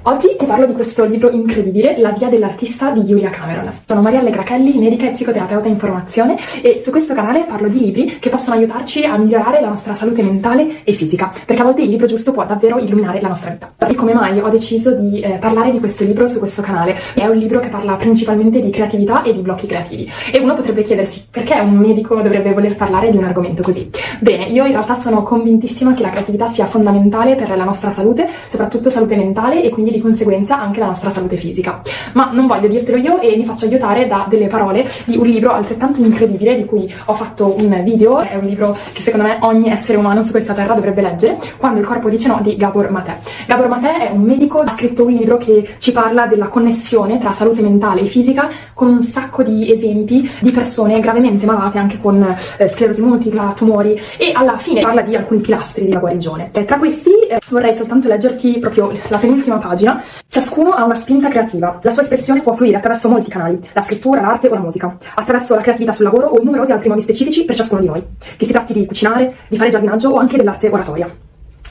Oggi ti parlo di questo libro incredibile, La via dell'artista di Julia Cameron. Sono Marielle Grachelli, medica e psicoterapeuta in formazione e su questo canale parlo di libri che possono aiutarci a migliorare la nostra salute mentale e fisica, perché a volte il libro giusto può davvero illuminare la nostra vita. E come mai ho deciso di parlare di questo libro su questo canale? È un libro che parla principalmente di creatività e di blocchi creativi. E uno potrebbe chiedersi perché un medico dovrebbe voler parlare di un argomento così? Bene, io in realtà sono convintissima che la creatività sia fondamentale per la nostra salute, soprattutto salute mentale e quindi di conseguenza anche la nostra salute fisica. Ma non voglio dirtelo io e mi faccio aiutare da delle parole di un libro altrettanto incredibile di cui ho fatto un video. È un libro che secondo me ogni essere umano su questa terra dovrebbe leggere, Quando il corpo dice no, di Gabor Mate. Gabor Mate è un medico, ha scritto un libro che ci parla della connessione tra salute mentale e fisica con un sacco di esempi di persone gravemente malate anche con sclerosi multipla, tumori, e alla fine parla di alcuni pilastri della guarigione. Tra questi vorrei soltanto leggerti proprio la penultima pagina. Ciascuno ha una spinta creativa. La sua espressione può fluire attraverso molti canali, la scrittura, l'arte o la musica, attraverso la creatività sul lavoro o in numerosi altri modi specifici per ciascuno di noi, che si tratti di cucinare, di fare giardinaggio o anche dell'arte oratoria.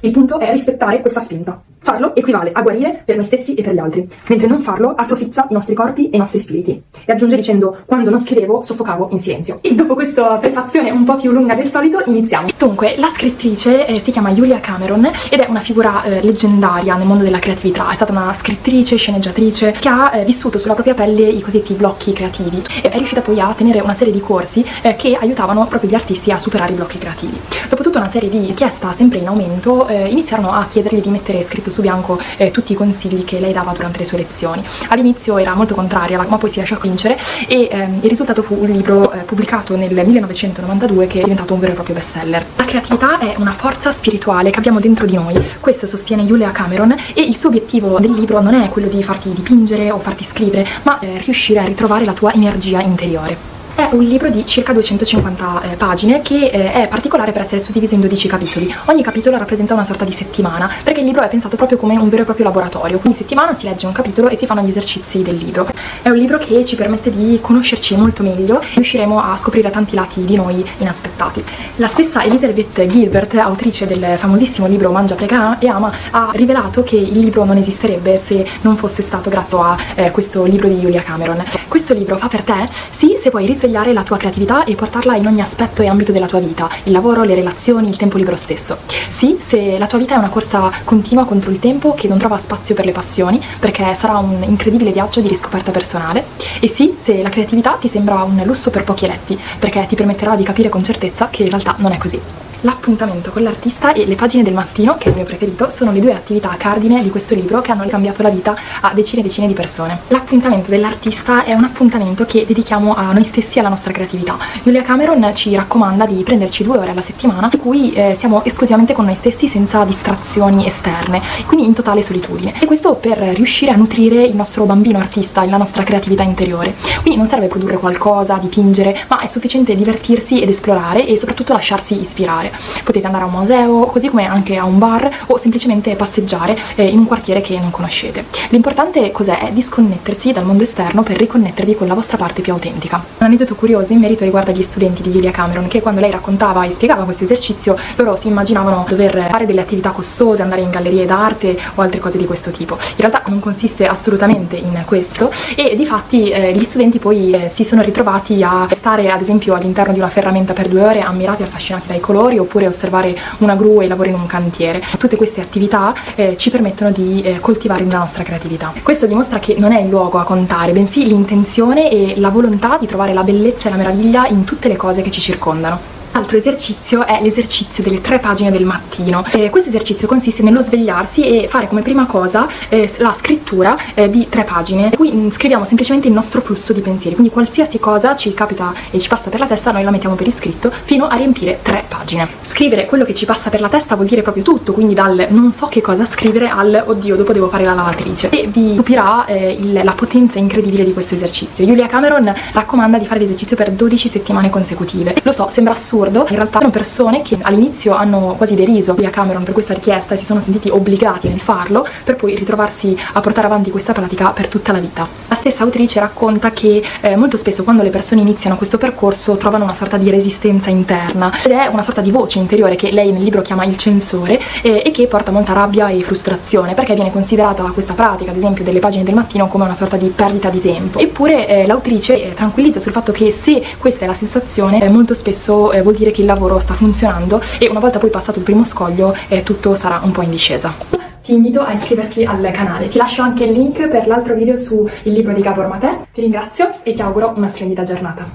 Il punto è rispettare questa spinta. Farlo equivale a guarire per noi stessi e per gli altri, mentre non farlo atrofizza i nostri corpi e i nostri spiriti. E aggiunge dicendo: quando non scrivevo, soffocavo in silenzio. E dopo questa prefazione un po' più lunga del solito, iniziamo. Dunque, la scrittrice si chiama Julia Cameron ed è una figura leggendaria nel mondo della creatività. È stata una scrittrice, sceneggiatrice che ha vissuto sulla propria pelle i cosiddetti blocchi creativi e è riuscita poi a tenere una serie di corsi che aiutavano proprio gli artisti a superare i blocchi creativi. Dopo tutta una serie di richiesta sempre in aumento, iniziarono a chiedergli di mettere scritto su bianco tutti i consigli che lei dava durante le sue lezioni. All'inizio era molto contraria, ma poi si lasciò convincere e il risultato fu un libro pubblicato nel 1992 che è diventato un vero e proprio bestseller. La creatività è una forza spirituale che abbiamo dentro di noi, questo sostiene Julia Cameron, e il suo obiettivo del libro non è quello di farti dipingere o farti scrivere, ma riuscire a ritrovare la tua energia interiore. È un libro di circa 250 pagine che è particolare per essere suddiviso in 12 capitoli. Ogni capitolo rappresenta una sorta di settimana, perché il libro è pensato proprio come un vero e proprio laboratorio. Ogni settimana si legge un capitolo e si fanno gli esercizi del libro. È un libro che ci permette di conoscerci molto meglio e riusciremo a scoprire tanti lati di noi inaspettati. La stessa Elizabeth Gilbert, autrice del famosissimo libro Mangia, prega e ama, ha rivelato che il libro non esisterebbe se non fosse stato grazie a questo libro di Julia Cameron. Questo libro fa per te, sì, se puoi risvegliare la tua creatività e portarla in ogni aspetto e ambito della tua vita, il lavoro, le relazioni, il tempo libero stesso. Sì, se la tua vita è una corsa continua contro il tempo che non trova spazio per le passioni, perché sarà un incredibile viaggio di riscoperta personale. E sì, se la creatività ti sembra un lusso per pochi eletti, perché ti permetterà di capire con certezza che in realtà non è così. L'appuntamento con l'artista e le pagine del mattino, che è il mio preferito, sono le due attività cardine di questo libro che hanno cambiato la vita a decine e decine di persone. L'appuntamento dell'artista è un appuntamento che dedichiamo a noi stessi e alla nostra creatività. Julia Cameron ci raccomanda di prenderci 2 ore alla settimana in cui siamo esclusivamente con noi stessi senza distrazioni esterne, quindi in totale solitudine. E questo per riuscire a nutrire il nostro bambino artista e la nostra creatività interiore. Quindi non serve produrre qualcosa, dipingere, ma è sufficiente divertirsi ed esplorare e soprattutto lasciarsi ispirare. Potete andare a un museo, così come anche a un bar o semplicemente passeggiare in un quartiere che non conoscete. L'importante cos'è? È disconnettersi dal mondo esterno per riconnettervi con la vostra parte più autentica. Un aneddoto curioso in merito riguarda gli studenti di Julia Cameron, che quando lei raccontava e spiegava questo esercizio loro si immaginavano dover fare delle attività costose, andare in gallerie d'arte o altre cose di questo tipo. In realtà non consiste assolutamente in questo e difatti gli studenti poi si sono ritrovati a stare ad esempio all'interno di una ferramenta per 2 ore ammirati e affascinati dai colori, oppure osservare una gru e lavoro in un cantiere. Tutte queste attività ci permettono di coltivare la nostra creatività. Questo dimostra che non è il luogo a contare, bensì l'intenzione e la volontà di trovare la bellezza e la meraviglia in tutte le cose che ci circondano. L'altro esercizio è l'esercizio delle 3 pagine del mattino. Questo esercizio consiste nello svegliarsi e fare come prima cosa la scrittura di 3 pagine, in cui scriviamo semplicemente il nostro flusso di pensieri, quindi qualsiasi cosa ci capita e ci passa per la testa noi la mettiamo per iscritto fino a riempire 3 pagine. Scrivere quello che ci passa per la testa vuol dire proprio tutto, quindi dal non so che cosa scrivere al oddio dopo devo fare la lavatrice, e vi stupirà la potenza incredibile di questo esercizio. Julia Cameron raccomanda di fare l'esercizio per 12 settimane consecutive. Lo so, sembra assurdo, assurdo. In realtà sono persone che all'inizio hanno quasi deriso Julia Cameron per questa richiesta e si sono sentiti obbligati nel farlo, per poi ritrovarsi a portare avanti questa pratica per tutta la vita. La stessa autrice racconta che molto spesso quando le persone iniziano questo percorso trovano una sorta di resistenza interna, ed è una sorta di voce interiore che lei nel libro chiama il censore, e che porta molta rabbia e frustrazione, perché viene considerata questa pratica, ad esempio delle pagine del mattino, come una sorta di perdita di tempo. Eppure l'autrice tranquillizza sul fatto che se questa è la sensazione, molto spesso vuol dire che il lavoro sta funzionando, e una volta poi passato il primo scoglio tutto sarà un po' in discesa. Ti invito a iscriverti al canale, ti lascio anche il link per l'altro video sul libro di Gabor Maté. Ti ringrazio e ti auguro una splendida giornata.